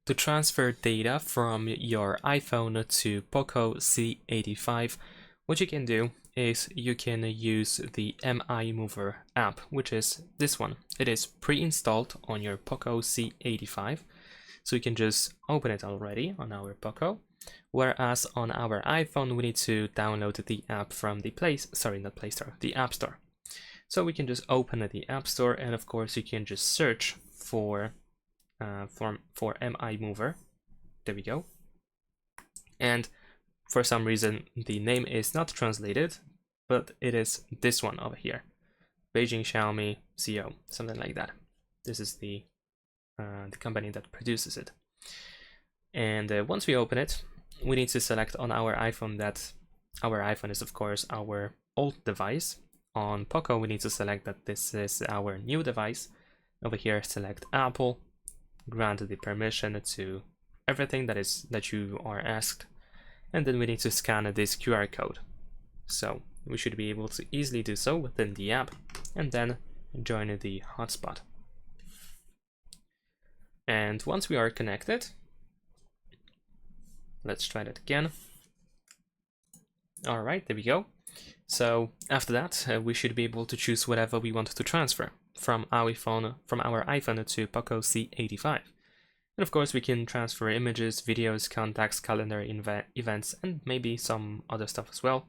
to transfer data from your iPhone to POCO C85, what you can do is you can use the MI Mover app, which is this one. It is pre-installed on your POCO C85, so you can just open it already on our POCO. Whereas on our iPhone, we need to download the app from the the App Store. So we can just open the App Store, and of course you can just search for MI Mover. There we go. And for some reason the name is not translated, but it is this one over here, Beijing Xiaomi CO, something like that. This is the company that produces it. And once we open it, we need to select on our iPhone that our iPhone is of course our old device. On POCO we need to select that this is our new device. Over here select Apple, grant the permission to everything that you are asked, and then we need to scan this QR code. So we should be able to easily do so within the app, and then join the hotspot. And once we are connected, let's try that again. All right, there we go. So after that, we should be able to choose whatever we want to transfer from our iPhone to POCO C85. And of course, we can transfer images, videos, contacts, calendar, events, and maybe some other stuff as well.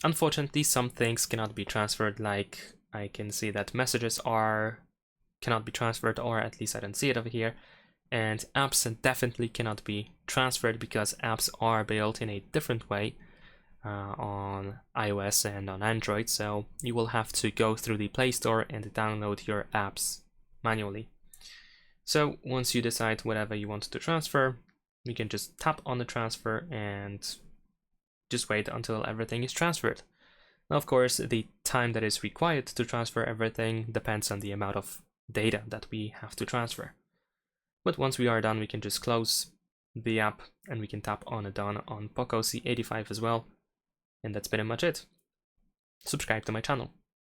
Unfortunately, some things cannot be transferred, like I can see that messages cannot be transferred, or at least I don't see it over here. And apps definitely cannot be transferred because apps are built in a different way on iOS and on Android, so you will have to go through the Play Store and download your apps manually. So once you decide whatever you want to transfer, you can just tap on the transfer and just wait until everything is transferred. Now, of course, the time that is required to transfer everything depends on the amount of data that we have to transfer. But once we are done, we can just close the app and we can tap on Done on POCO C85 as well. And that's pretty much it. Subscribe to my channel.